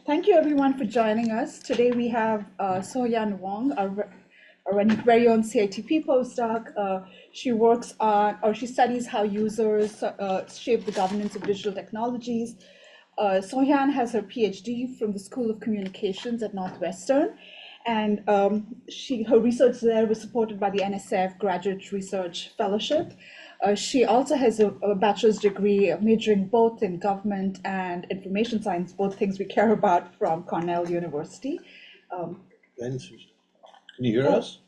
Thank you everyone for joining us. Today we have Sohyeon Hwang, our very own CITP postdoc. She works on, or she studies how users shape the governance of digital technologies. Sohyeon has her Ph.D. from the School of Communications at Northwestern, and her research there was supported by the NSF Graduate Research Fellowship. She also has a bachelor's degree majoring both in government and information science, both things we care about, from Cornell University. Can you hear us?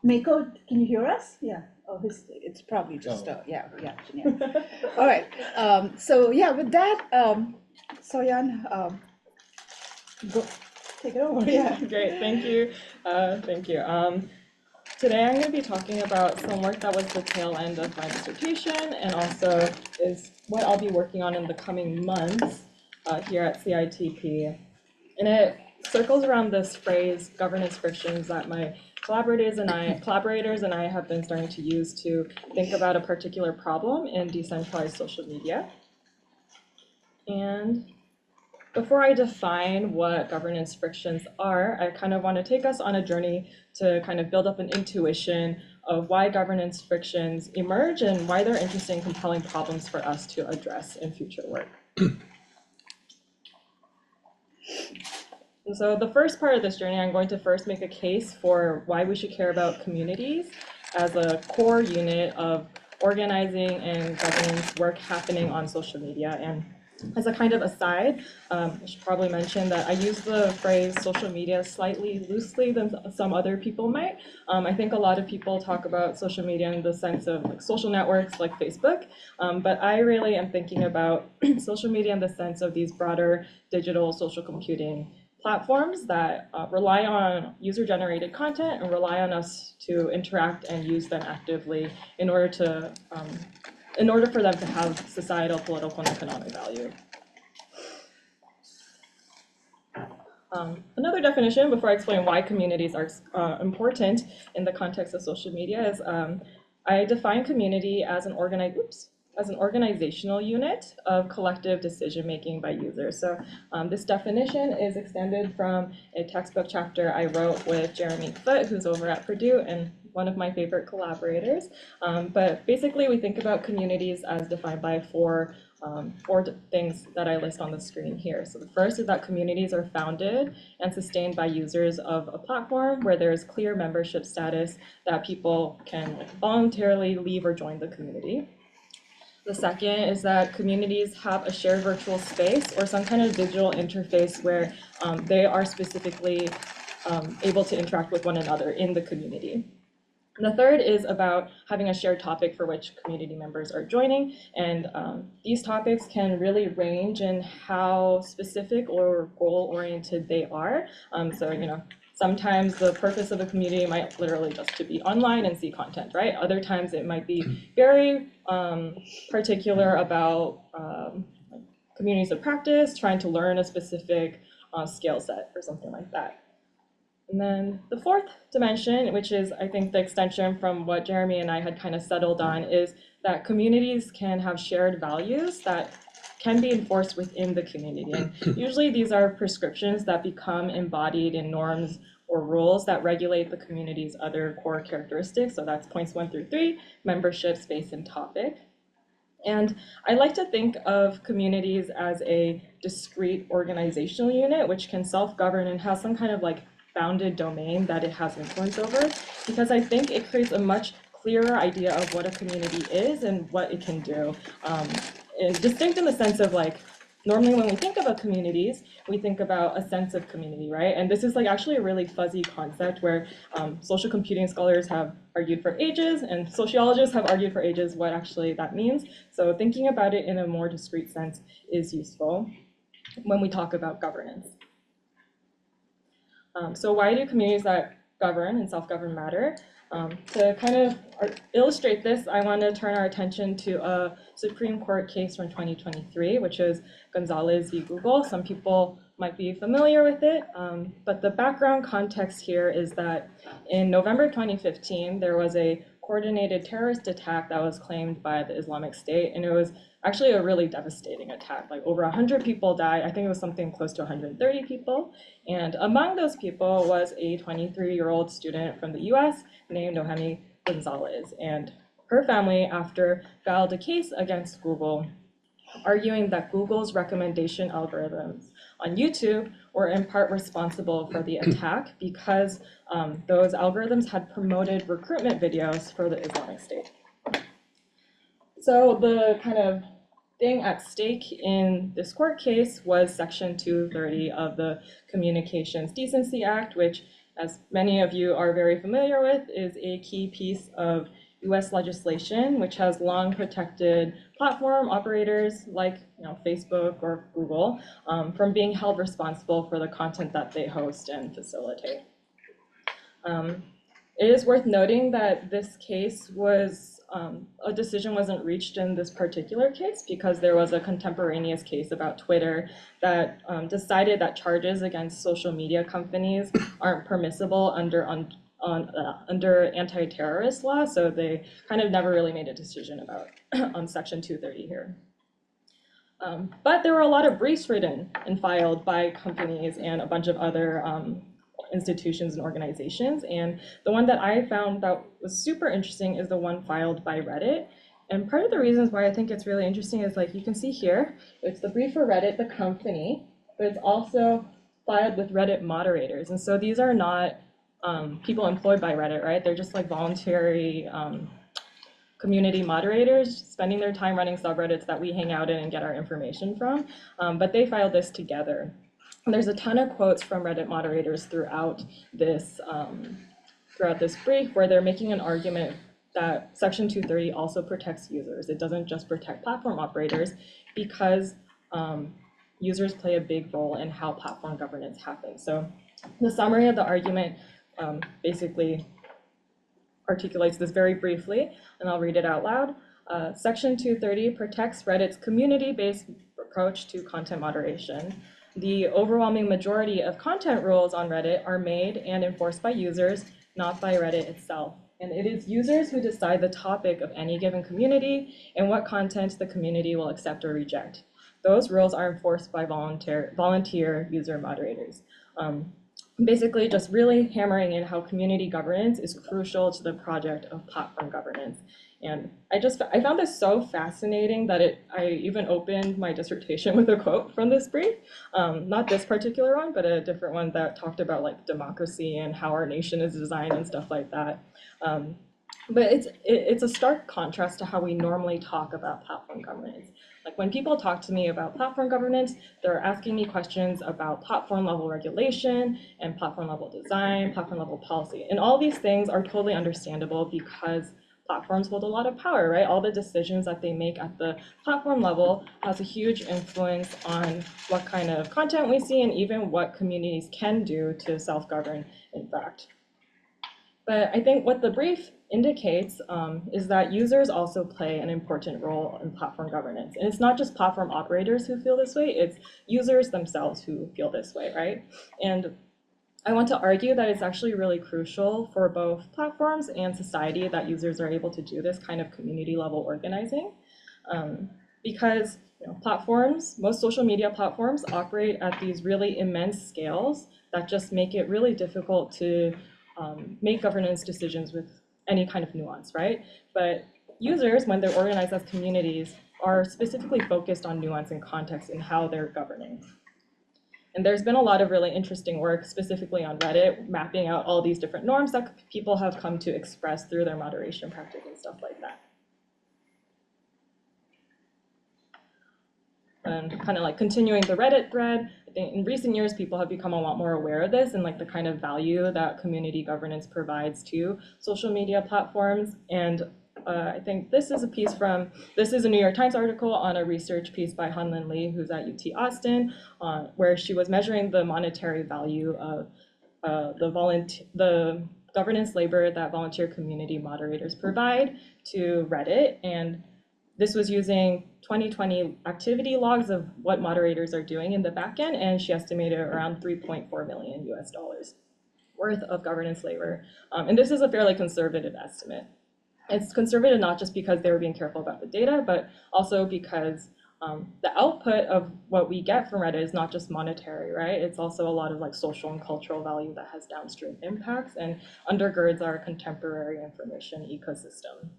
Mako, can you hear us? Yeah. Oh, it's probably just yeah. All right. So yeah, with that, Sohyeon, go take it over. Yeah. Great. Thank you. Thank you. Today I'm going to be talking about some work that was the tail end of my dissertation, and also is what I'll be working on in the coming months here at CITP. And it circles around this phrase, governance frictions, that my collaborators and I have been starting to use to think about a particular problem in decentralized social media. And before I define what governance frictions are, I kind of want to take us on a journey to kind of build up an intuition of why governance frictions emerge and why they're interesting, compelling problems for us to address in future work. And so the first part of this journey, I'm going to first make a case for why we should care about communities as a core unit of organizing and governance work happening on social media. And as a kind of aside, I should probably mention that I use the phrase social media slightly loosely than some other people might. I think a lot of people talk about social media in the sense of like social networks like Facebook, but I really am thinking about social media in the sense of these broader digital social computing platforms that rely on user-generated content and rely on us to interact and use them actively in order for them to have societal, political, and economic value. Another definition, before I explain why communities are important in the context of social media, is I define community as an organizational unit of collective decision-making by users. So this definition is extended from a textbook chapter I wrote with Jeremy Foote, who's over at Purdue and one of my favorite collaborators. But basically, we think about communities as defined by four things that I list on the screen here. So the first is that communities are founded and sustained by users of a platform where there's clear membership status that people can voluntarily leave or join the community. The second is that communities have a shared virtual space or some kind of digital interface where they are specifically able to interact with one another in the community. And the third is about having a shared topic for which community members are joining. And these topics can really range in how specific or goal-oriented they are. Sometimes the purpose of a community might literally just to be online and see content, right? Other times it might be very particular about communities of practice, trying to learn a specific skill set or something like that. And then the fourth dimension, which is I think the extension from what Jeremy and I had kind of settled on, is that communities can have shared values that can be enforced within the community. And usually these are prescriptions that become embodied in norms or rules that regulate the community's other core characteristics. So that's points 1 through 3, membership, space, and topic. And I like to think of communities as a discrete organizational unit, which can self-govern and has some kind of like bounded domain that it has influence over, because I think it creates a much clearer idea of what a community is and what it can do. It's distinct in the sense of like, normally when we think about communities, we think about a sense of community, right? And this is like actually a really fuzzy concept where social computing scholars have argued for ages and sociologists have argued for ages what actually that means. So thinking about it in a more discrete sense is useful when we talk about governance. So why do communities that govern and self-govern matter? To kind of illustrate this, I want to turn our attention to a Supreme Court case from 2023, which is Gonzalez v. Google. Some people might be familiar with it, but the background context here is that in November 2015, there was a coordinated terrorist attack that was claimed by the Islamic State, and it was actually a really devastating attack. Like over 100 people died. I think it was something close to 130 people. And among those people was a 23-year-old student from the US named Nohemi Gonzalez. And her family, after filed a case against Google, arguing that Google's recommendation algorithms on YouTube were in part responsible for the attack because those algorithms had promoted recruitment videos for the Islamic State. So the kind of thing at stake in this court case was Section 230 of the Communications Decency Act, which, as many of you are very familiar with, is a key piece of US legislation, which has long protected platform operators like Facebook or Google from being held responsible for the content that they host and facilitate. It is worth noting that this case was, a decision wasn't reached in this particular case because there was a contemporaneous case about Twitter that decided that charges against social media companies aren't permissible under anti-terrorist law, so they kind of never really made a decision about Section 230 here. But there were a lot of briefs written and filed by companies and a bunch of other institutions and organizations, and the one that I found that was super interesting is the one filed by Reddit. And part of the reasons why I think it's really interesting is, like, you can see here, it's the brief for Reddit, the company, but it's also filed with Reddit moderators. And so these are not people employed by Reddit, right? They're just like voluntary community moderators spending their time running subreddits that we hang out in and get our information from. But they filed this together. And there's a ton of quotes from Reddit moderators throughout this brief where they're making an argument that Section 230 also protects users. It doesn't just protect platform operators because users play a big role in how platform governance happens. So the summary of the argument basically articulates this very briefly, and I'll read it out loud. Section 230 protects Reddit's community-based approach to content moderation. The overwhelming majority of content rules on Reddit are made and enforced by users, not by Reddit itself. And it is users who decide the topic of any given community and what content the community will accept or reject. Those rules are enforced by volunteer user moderators. Basically just really hammering in how community governance is crucial to the project of platform governance. And I found this so fascinating that I even opened my dissertation with a quote from this brief. Not this particular one, but a different one that talked about like democracy and how our nation is designed and stuff like that. But it's a stark contrast to how we normally talk about platform governance. Like when people talk to me about platform governance, they're asking me questions about platform level regulation and platform level design, platform level policy. And all these things are totally understandable because platforms hold a lot of power, right? All the decisions that they make at the platform level has a huge influence on what kind of content we see and even what communities can do to self-govern, in fact. But I think what the brief indicates is that users also play an important role in platform governance. And it's not just platform operators who feel this way, it's users themselves who feel this way, right? And I want to argue that it's actually really crucial for both platforms and society that users are able to do this kind of community level organizing. Because platforms, most social media platforms operate at these really immense scales that just make it really difficult to make governance decisions with any kind of nuance, right? But users, when they're organized as communities, are specifically focused on nuance and context in how they're governing. And there's been a lot of really interesting work, specifically on Reddit, mapping out all these different norms that people have come to express through their moderation practice and stuff like that. And kind of like continuing the Reddit thread, I think in recent years, people have become a lot more aware of this and like the kind of value that community governance provides to social media platforms. And I think this is a New York Times article on a research piece by Han-Lin Lee, who's at UT Austin, where she was measuring the monetary value of the governance labor that volunteer community moderators provide to Reddit. And this was using 2020 activity logs of what moderators are doing in the backend, and she estimated around $3.4 million worth of governance labor. And this is a fairly conservative estimate. It's conservative not just because they were being careful about the data, but also because the output of what we get from Reddit is not just monetary, right? It's also a lot of like social and cultural value that has downstream impacts and undergirds our contemporary information ecosystem.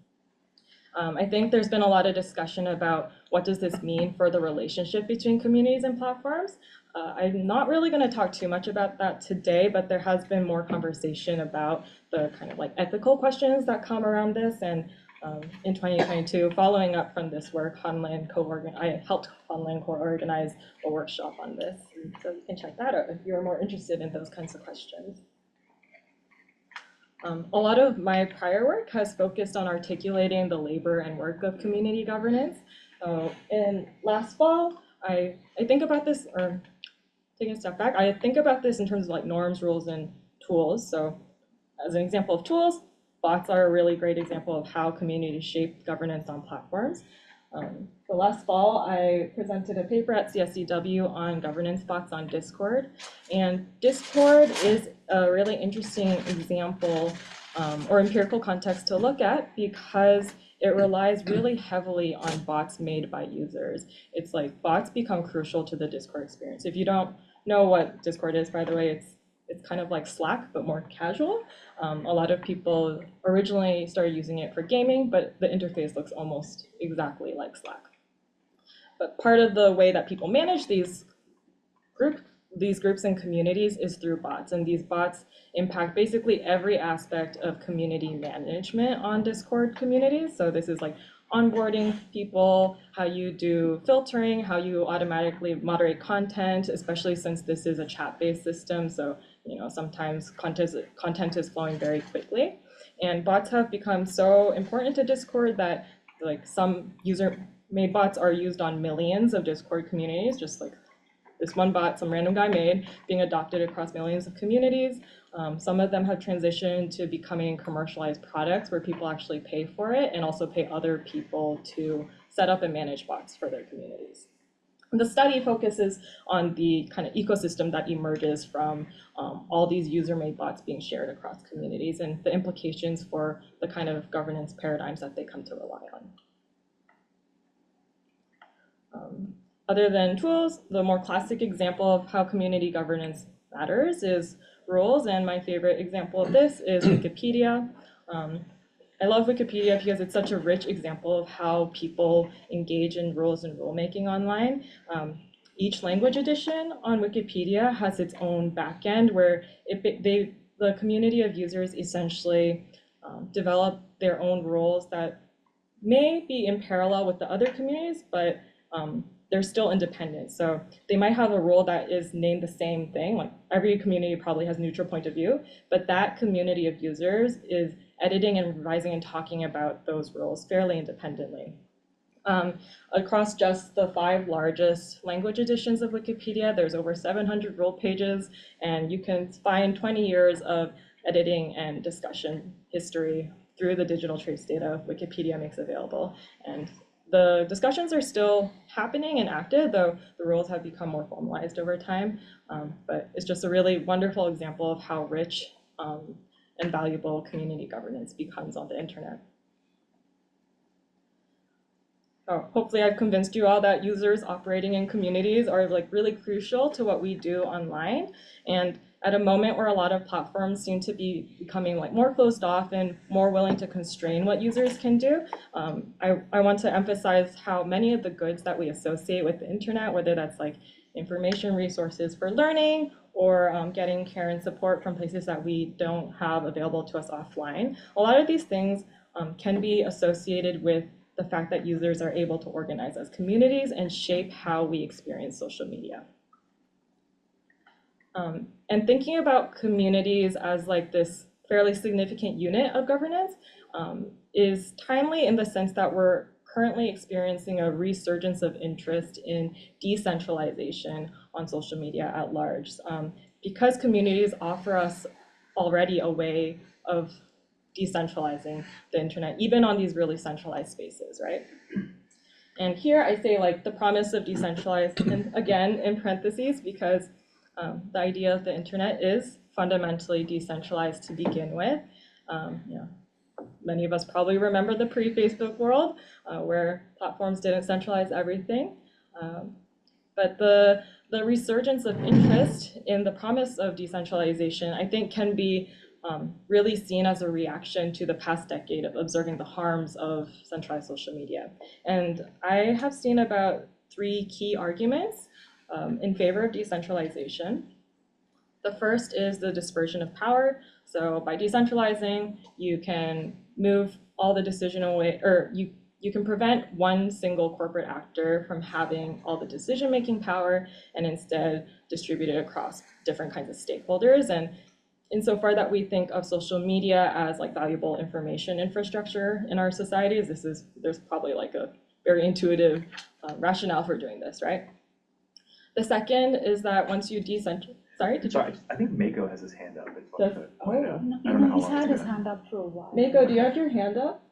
I think there's been a lot of discussion about what does this mean for the relationship between communities and platforms. I'm not really going to talk too much about that today, but there has been more conversation about the kind of like ethical questions that come around this. And in 2022, following up from this work, I helped Hanlin co-organize a workshop on this. So you can check that out if you're more interested in those kinds of questions. A lot of my prior work has focused on articulating the labor and work of community governance. In last fall, I think about this, or taking a step back, I think about this in terms of like norms, rules, and tools. So as an example of tools, bots are a really great example of how communities shape governance on platforms. So last fall, I presented a paper at CSCW on governance bots on Discord. And Discord is a really interesting example or empirical context to look at because it relies really heavily on bots made by users. It's like bots become crucial to the Discord experience. If you don't know what Discord is, by the way, it's kind of like Slack, but more casual. A lot of people originally started using it for gaming, but the interface looks almost exactly like Slack. But part of the way that people manage these groups and communities is through bots, and these bots impact basically every aspect of community management on Discord communities. So this is like onboarding people, how you do filtering, how you automatically moderate content, especially since this is a chat-based system. So, you know, sometimes content is flowing very quickly. And bots have become so important to Discord that like some user-made bots are used on millions of Discord communities, just like this one bot some random guy made, being adopted across millions of communities. Some of them have transitioned to becoming commercialized products where people actually pay for it and also pay other people to set up and manage bots for their communities. The study focuses on the kind of ecosystem that emerges from all these user-made bots being shared across communities and the implications for the kind of governance paradigms that they come to rely on. Other than tools, the more classic example of how community governance matters is rules, and my favorite example of this is Wikipedia. I love Wikipedia because it's such a rich example of how people engage in rules and rulemaking online. Each language edition on Wikipedia has its own backend where the community of users essentially develop their own rules that may be in parallel with the other communities, but they're still independent. So they might have a rule that is named the same thing, like every community probably has neutral point of view, but that community of users is editing and revising and talking about those rules fairly independently. Across just the 5 largest language editions of Wikipedia, there's over 700 rule pages, and you can find 20 years of editing and discussion history through the digital trace data Wikipedia makes available. And the discussions are still happening and active, though the rules have become more formalized over time. But it's just a really wonderful example of how rich and valuable community governance becomes on the internet. Hopefully I've convinced you all that users operating in communities are like really crucial to what we do online. And at a moment where a lot of platforms seem to be becoming like more closed off and more willing to constrain what users can do, I want to emphasize how many of the goods that we associate with the internet, whether that's like information resources for learning or getting care and support from places that we don't have available to us offline, a lot of these things can be associated with the fact that users are able to organize as communities and shape how we experience social media. And thinking about communities as like this fairly significant unit of governance is timely in the sense that we're currently experiencing a resurgence of interest in decentralization on social media at large. Because communities offer us already a way of decentralizing the internet, even on these really centralized spaces, right? And here I say like the promise of decentralized, and again in parentheses, because the idea of the internet is fundamentally decentralized to begin with. many of us probably remember the pre-Facebook world where platforms didn't centralize everything. But the resurgence of interest in the promise of decentralization, I think, can be really seen as a reaction to the past decade of observing the harms of centralized social media. And I have seen about 3 key arguments in favor of decentralization. The first is the dispersion of power. So by decentralizing, you can move all the decision away, or you can prevent one single corporate actor from having all the decision-making power and instead distribute it across different kinds of stakeholders. And insofar that we think of social media as like valuable information infrastructure in our societies, there's probably like a very intuitive rationale for doing this, right? The second is that once you decentralize, Sorry, I think Mako has his hand up. It's Does- to point out. No, I don't know how he's long had it's his been. hand up for a while. Mako, do you have your hand up?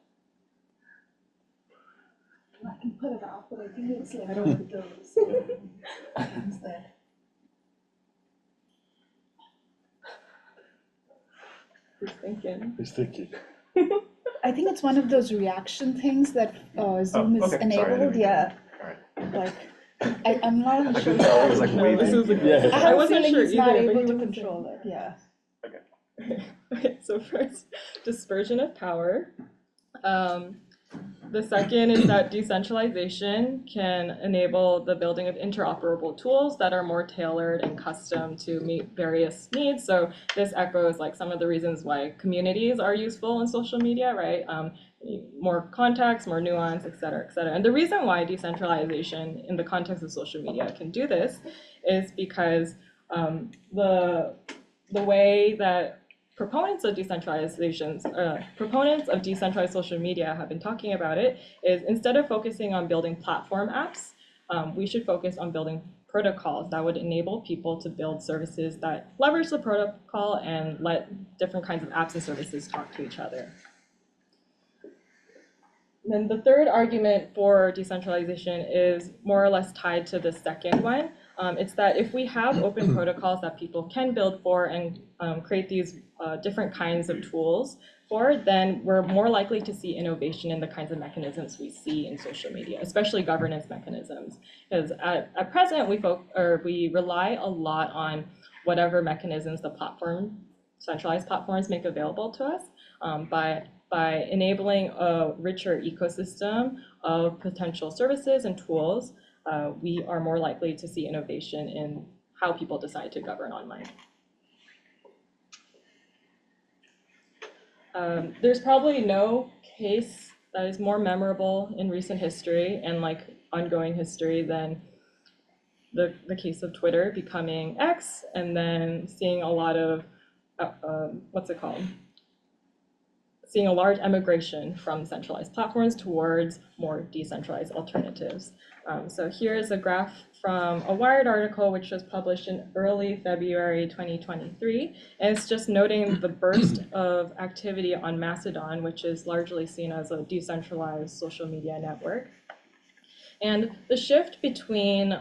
I can put it out, but I think it's like I don't- one of those things that. Who's thinking? He's thinking. I think it's one of those reaction things that Zoom is okay, sorry, I didn't enabled, mean yeah. Alright. Like, I'm not I sure. couldn't tell, it was like how to waving. control it. Yeah. I have a wasn't feeling sure he's not either, but able he to wasn't control it, yeah. Okay, so first, dispersion of power. The second is that decentralization can enable the building of interoperable tools that are more tailored and custom to meet various needs. So this echoes like some of the reasons why communities are useful in social media, right? More context, more nuance, et cetera, et cetera. And the reason why decentralization in the context of social media can do this is because the way that proponents of decentralized social media have been talking about it is instead of focusing on building platform apps, we should focus on building protocols that would enable people to build services that leverage the protocol and let different kinds of apps and services talk to each other. Then the third argument for decentralization is more or less tied to the second one. It's that if we have open protocols that people can build for and create these different kinds of tools for, then we're more likely to see innovation in the kinds of mechanisms we see in social media, especially governance mechanisms. Because at present, we rely a lot on whatever mechanisms the centralized platforms make available to us. By enabling a richer ecosystem of potential services and tools, we are more likely to see innovation in how people decide to govern online. There's probably no case that is more memorable in recent history and like ongoing history than the case of Twitter becoming X and then seeing a lot of, seeing a large emigration from centralized platforms towards more decentralized alternatives. So here's a graph from a Wired article, which was published in early February 2023. And it's just noting the burst of activity on Mastodon, which is largely seen as a decentralized social media network. And the shift between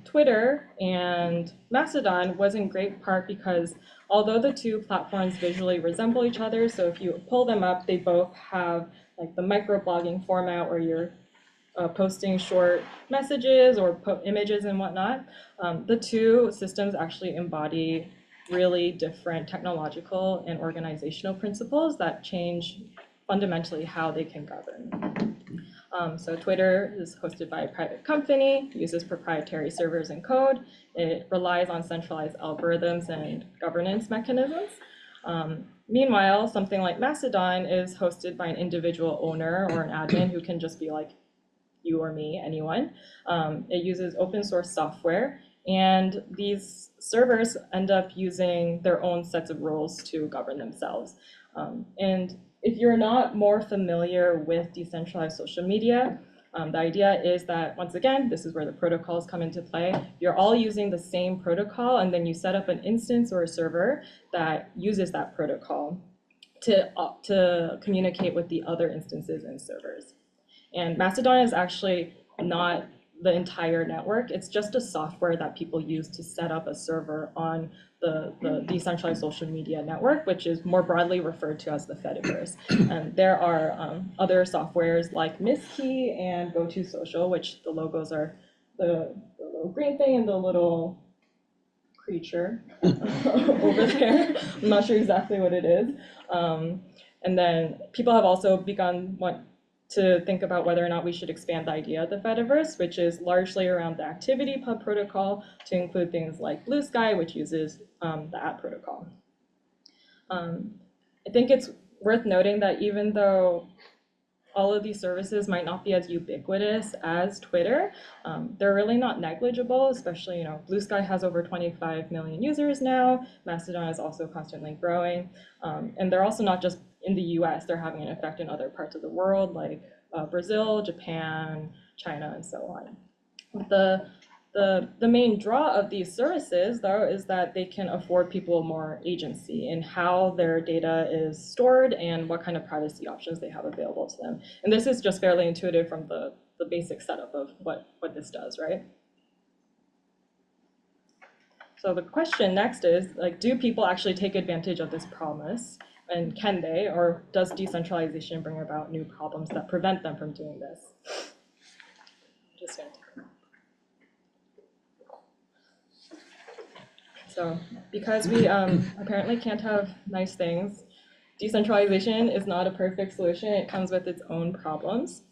Twitter and Mastodon was in great part because although the two platforms visually resemble each other, so if you pull them up, they both have like the microblogging format where you're posting short messages or images and whatnot. The two systems actually embody really different technological and organizational principles that change fundamentally how they can govern. So Twitter is hosted by a private company, uses proprietary servers and code. It relies on centralized algorithms and governance mechanisms. Meanwhile, something like Mastodon is hosted by an individual owner or an admin who can just be like you or me, anyone. It uses open source software, and these servers end up using their own sets of rules to govern themselves. And if you're not more familiar with decentralized social media, the idea is that, once again, this is where the protocols come into play. You're all using the same protocol, and then you set up an instance or a server that uses that protocol to communicate with the other instances and servers. And Mastodon is actually not the entire network. It's just a software that people use to set up a server on the decentralized social media network, which is more broadly referred to as the Fediverse. And there are other softwares like Misskey and GoToSocial, which the logos are the little green thing and the little creature over there. I'm not sure exactly what it is. And then people have also begun to think about whether or not we should expand the idea of the Fediverse, which is largely around the ActivityPub protocol, to include things like Blue Sky, which uses the app protocol. I think it's worth noting that even though all of these services might not be as ubiquitous as Twitter, they're really not negligible, especially, Blue Sky has over 25 million users now. Mastodon is also constantly growing. And they're also not just in the US, they're having an effect in other parts of the world, like Brazil, Japan, China, and so on. The main draw of these services, though, is that they can afford people more agency in how their data is stored and what kind of privacy options they have available to them. And this is just fairly intuitive from the basic setup of what this does, right? So the question next is, do people actually take advantage of this promise? And can they, or does decentralization bring about new problems that prevent them from doing this? Just gonna take So because we apparently can't have nice things, decentralization is not a perfect solution. It comes with its own problems.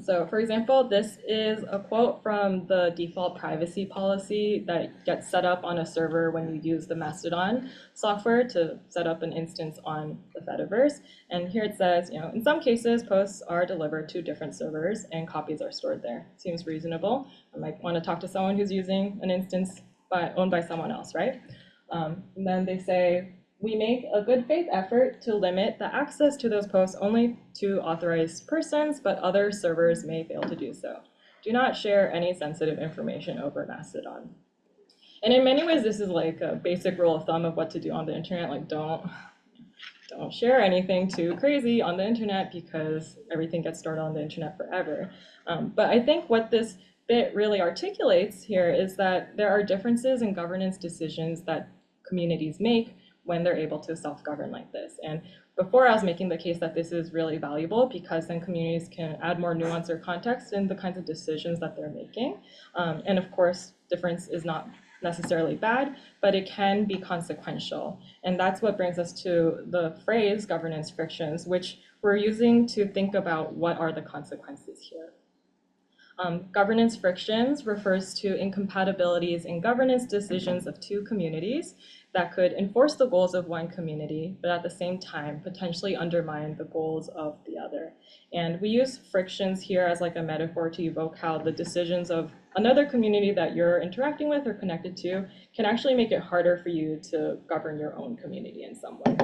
So for example, this is a quote from the default privacy policy that gets set up on a server when you use the Mastodon software to set up an instance on the Fediverse. And here it says, in some cases, posts are delivered to different servers and copies are stored there. Seems reasonable. I might want to talk to someone who's using an instance owned by someone else, right? And then they say, we make a good faith effort to limit the access to those posts only to authorized persons, but other servers may fail to do so. Do not share any sensitive information over Mastodon. And in many ways, this is like a basic rule of thumb of what to do on the internet. Like, don't share anything too crazy on the internet because everything gets stored on the internet forever. But I think what this bit really articulates here is that there are differences in governance decisions that communities make when they're able to self-govern like this. And before I was making the case that this is really valuable because then communities can add more nuance or context in the kinds of decisions that they're making. And of course, difference is not necessarily bad, but it can be consequential. And that's what brings us to the phrase governance frictions, which we're using to think about what are the consequences here. Governance frictions refers to incompatibilities in governance decisions of two communities that could enforce the goals of one community, but at the same time potentially undermine the goals of the other. And we use frictions here as like a metaphor to evoke how the decisions of another community that you're interacting with or connected to can actually make it harder for you to govern your own community in some way.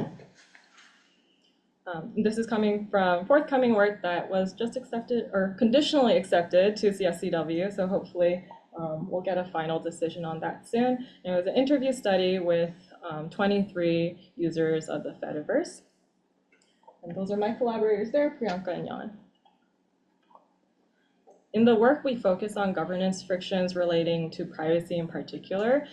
This is coming from forthcoming work that was just accepted or conditionally accepted to CSCW, so hopefully we'll get a final decision on that soon. And it was an interview study with 23 users of the Fediverse. And those are my collaborators there, Priyanka and Jan. In the work, we focus on governance frictions relating to privacy in particular,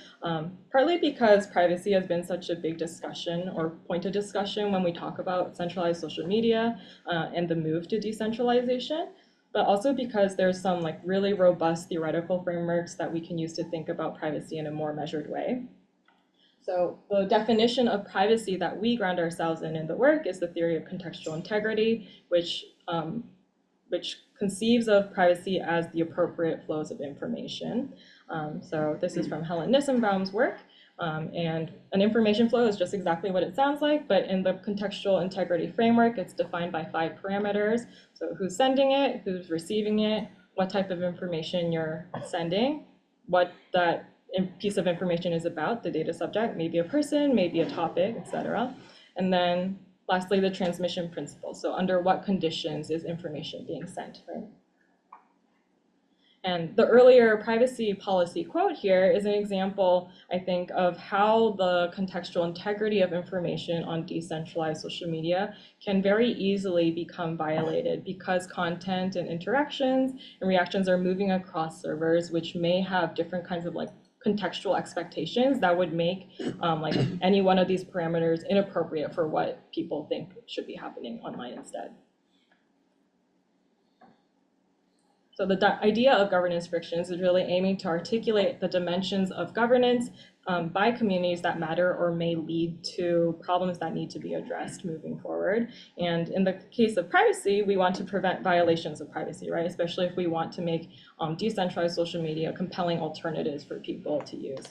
partly because privacy has been such a big discussion or point of discussion when we talk about centralized social media and the move to decentralization, but also because there's some like really robust theoretical frameworks that we can use to think about privacy in a more measured way. So the definition of privacy that we ground ourselves in the work is the theory of contextual integrity, which conceives of privacy as the appropriate flows of information. So this is from Helen Nissenbaum's work. And an information flow is just exactly what it sounds like, but in the contextual integrity framework, it's defined by 5 parameters. So who's sending it, who's receiving it, what type of information you're sending, what that piece of information is about, the data subject, maybe a person, maybe a topic, etc. And then lastly, the transmission principle. So under what conditions is information being sent, right? And the earlier privacy policy quote here is an example, I think, of how the contextual integrity of information on decentralized social media can very easily become violated because content and interactions and reactions are moving across servers, which may have different kinds of like contextual expectations that would make like any one of these parameters inappropriate for what people think should be happening online instead. So the idea of governance frictions is really aiming to articulate the dimensions of governance by communities that matter or may lead to problems that need to be addressed moving forward. And in the case of privacy, we want to prevent violations of privacy, right? Especially if we want to make decentralized social media compelling alternatives for people to use.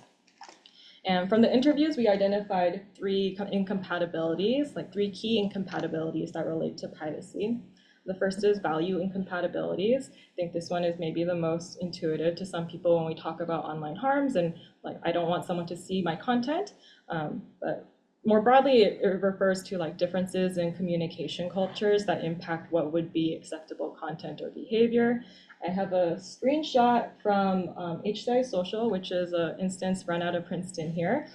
And from the interviews, we identified three incompatibilities, like three key incompatibilities that relate to privacy. The first is value incompatibilities. I think this one is maybe the most intuitive to some people when we talk about online harms and like, I don't want someone to see my content. But more broadly, it refers to like differences in communication cultures that impact what would be acceptable content or behavior. I have a screenshot from HCI Social, which is an instance run out of Princeton here.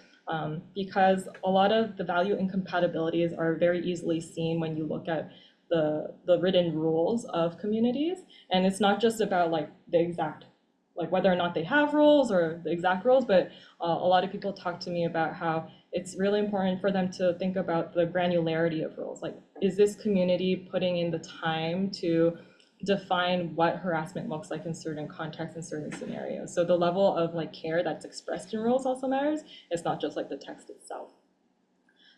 Because a lot of the value incompatibilities are very easily seen when you look at the written rules of communities. And it's not just about like the exact, like whether or not they have rules or the exact rules, but a lot of people talk to me about how it's really important for them to think about the granularity of rules. Like, is this community putting in the time to define what harassment looks like in certain contexts and certain scenarios? So the level of like care that's expressed in rules also matters. It's not just like the text itself.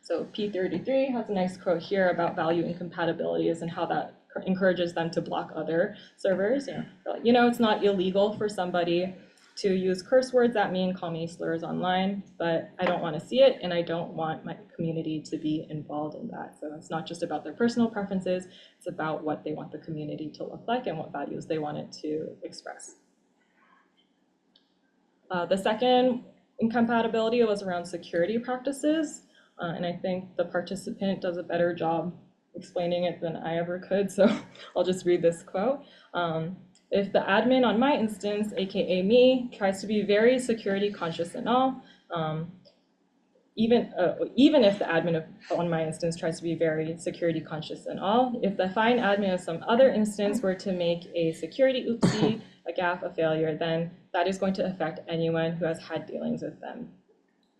So P33 has a nice quote here about value incompatibilities and how that encourages them to block other servers. It's not illegal for somebody to use curse words at me and call me slurs online, but I don't want to see it and I don't want my community to be involved in that. So it's not just about their personal preferences, it's about what they want the community to look like and what values they want it to express. The second incompatibility was around security practices. And I think the participant does a better job explaining it than I ever could, so I'll just read this quote. If the admin on my instance, aka me, tries to be very security conscious and all, even if the admin on my instance tries to be very security conscious and all, if the fine admin of some other instance were to make a security oopsie, a gaffe, a failure, then that is going to affect anyone who has had dealings with them.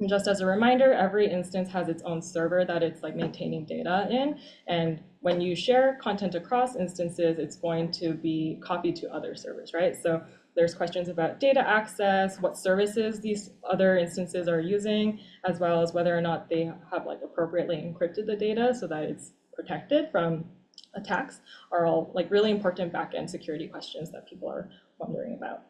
And just as a reminder, every instance has its own server that it's like maintaining data in. And when you share content across instances, it's going to be copied to other servers, right? So there's questions about data access, what services these other instances are using, as well as whether or not they have like appropriately encrypted the data so that it's protected from attacks, are all like really important backend security questions that people are wondering about.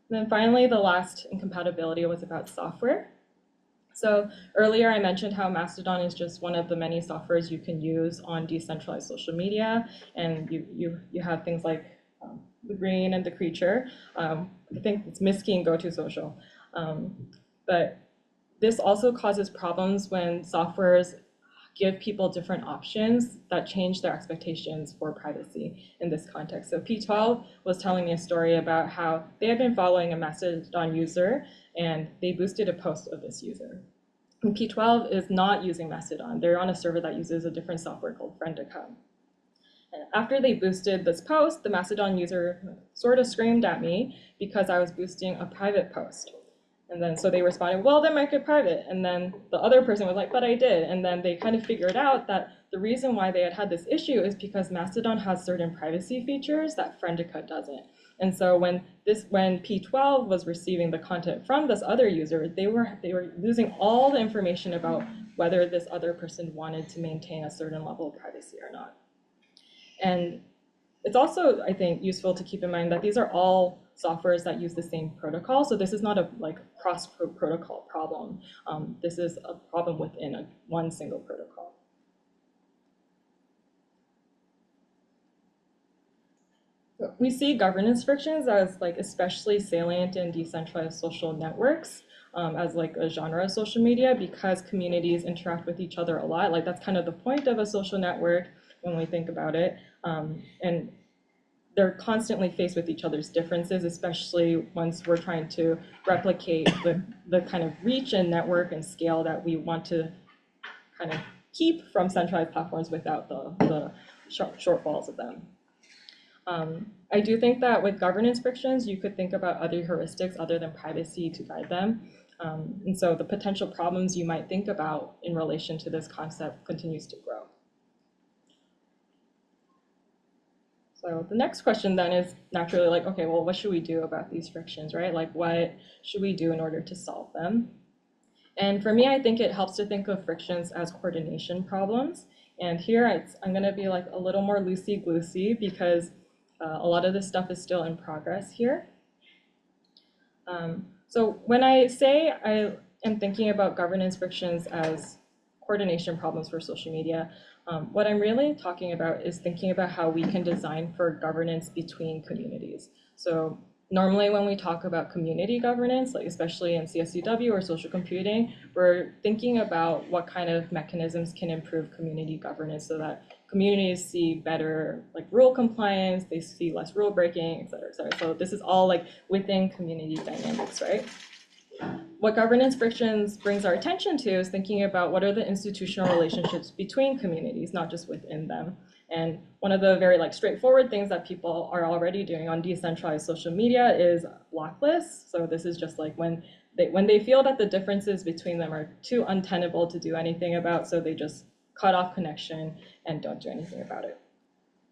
Then finally, the last incompatibility was about software. So earlier I mentioned how Mastodon is just one of the many softwares you can use on decentralized social media, and you have things like the Green and the Creature. I think it's Miski and GoToSocial. But this also causes problems when softwares give people different options that change their expectations for privacy in this context. So P12 was telling me a story about how they had been following a Mastodon user and they boosted a post of this user. And P12 is not using Mastodon. They're on a server that uses a different software called Friendica. And after they boosted this post, the Mastodon user sort of screamed at me because I was boosting a private post. And then so they responded, well, then make it private. And then the other person was like, but I did. And then they kind of figured out that the reason why they had this issue is because Mastodon has certain privacy features that Friendica doesn't. And so when P12 was receiving the content from this other user, they were losing all the information about whether this other person wanted to maintain a certain level of privacy or not. And it's also, I think, useful to keep in mind that these are all softwares that use the same protocol. So this is not a cross-protocol problem. This is a problem within one single protocol. So we see governance frictions as especially salient in decentralized social networks as a genre of social media because communities interact with each other a lot. That's kind of the point of a social network when we think about it. And they're constantly faced with each other's differences, especially once we're trying to replicate the kind of reach and network and scale that we want to kind of keep from centralized platforms without the shortfalls of them. I do think that with governance frictions, you could think about other heuristics other than privacy to guide them. And so the potential problems you might think about in relation to this concept continues to grow. So the next question then is naturally like, okay, well, what should we do about these frictions, right? Like, what should we do in order to solve them? And for me, I think it helps to think of frictions as coordination problems. And here I'm going to be like a little more loosey-goosey because a lot of this stuff is still in progress here. So when I say I am thinking about governance frictions as coordination problems for social media, what I'm really talking about is thinking about how we can design for governance between communities. So normally when we talk about community governance, like especially in CSCW or social computing, we're thinking about what kind of mechanisms can improve community governance so that communities see better like rule compliance, they see less rule breaking, et cetera, et cetera. So this is all like within community dynamics, right? What governance frictions brings our attention to is thinking about what are the institutional relationships between communities, not just within them. And one of the very like straightforward things that people are already doing on decentralized social media is block lists. So this is just like when they feel that the differences between them are too untenable to do anything about, so they just cut off connection and don't do anything about it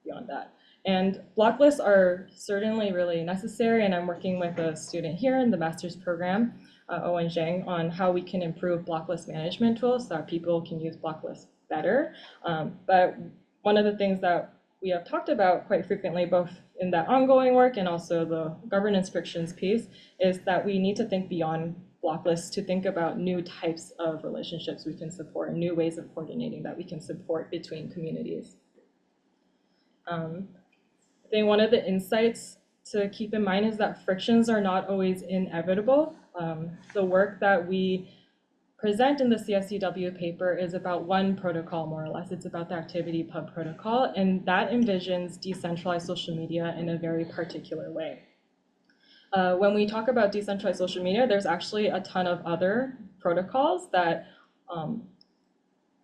beyond that. And block lists are certainly really necessary, and I'm working with a student here in the master's program, Owen Zhang, on how we can improve block list management tools so that people can use block lists better. But one of the things that we have talked about quite frequently, both in that ongoing work and also the governance frictions piece, is that we need to think beyond block lists to think about new types of relationships we can support and new ways of coordinating that we can support between communities. I think one of the insights to keep in mind is that frictions are not always inevitable. The work that we present in the CSCW paper is about one protocol, more or less. It's about the ActivityPub protocol, and that envisions decentralized social media in a very particular way. When we talk about decentralized social media, there's actually a ton of other protocols that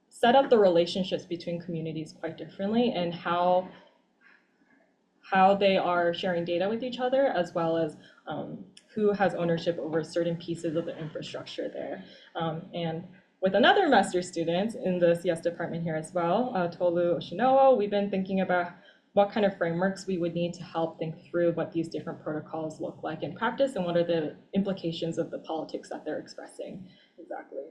set up the relationships between communities quite differently and how they are sharing data with each other, as well as who has ownership over certain pieces of the infrastructure there. And with another master's student in the CS department here as well, Tolu Oshinowo, we've been thinking about what kind of frameworks we would need to help think through what these different protocols look like in practice and what are the implications of the politics that they're expressing exactly.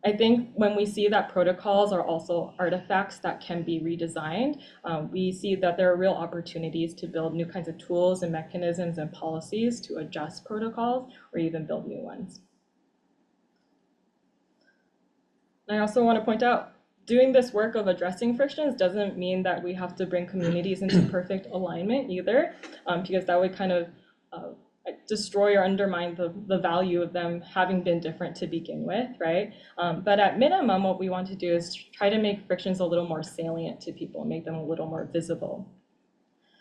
I think when we see that protocols are also artifacts that can be redesigned, we see that there are real opportunities to build new kinds of tools and mechanisms and policies to adjust protocols or even build new ones. I also want to point out, doing this work of addressing frictions doesn't mean that we have to bring communities into perfect alignment either, because that would kind of destroy or undermine the value of them having been different to begin with, right? But at minimum, what we want to do is try to make frictions a little more salient to people, make them a little more visible.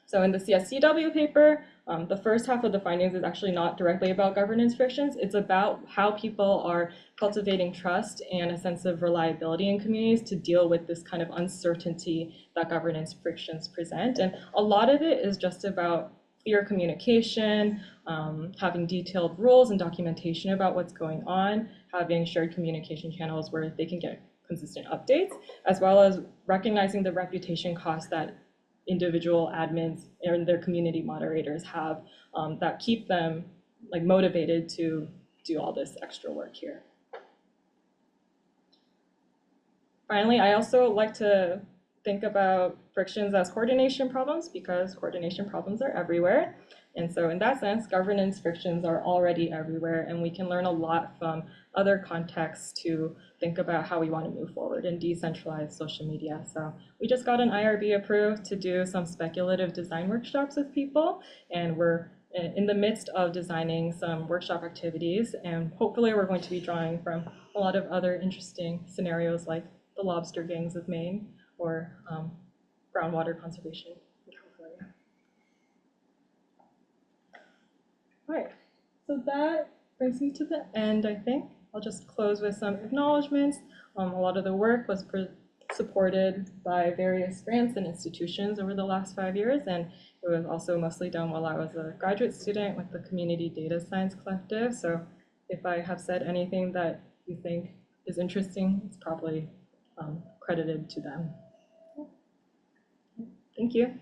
So in the CSCW paper, the first half of the findings is actually not directly about governance frictions. It's about how people are cultivating trust and a sense of reliability in communities to deal with this kind of uncertainty that governance frictions present. And a lot of it is just about clear communication, having detailed rules and documentation about what's going on, having shared communication channels where they can get consistent updates, as well as recognizing the reputation costs that individual admins and their community moderators have that keep them like motivated to do all this extra work here. Finally, I also like to think about frictions as coordination problems because coordination problems are everywhere. And so in that sense, governance frictions are already everywhere, and we can learn a lot from other contexts to think about how we want to move forward in decentralized social media. So we just got an IRB approved to do some speculative design workshops with people, and we're in the midst of designing some workshop activities, and hopefully we're going to be drawing from a lot of other interesting scenarios like the lobster gangs of Maine or groundwater conservation in California. All right, so that brings me to the end, I think. I'll just close with some acknowledgements. A lot of the work was supported by various grants and institutions over the last 5 years, and it was also mostly done while I was a graduate student with the Community Data Science Collective. So if I have said anything that you think is interesting, it's probably credited to them. Thank you.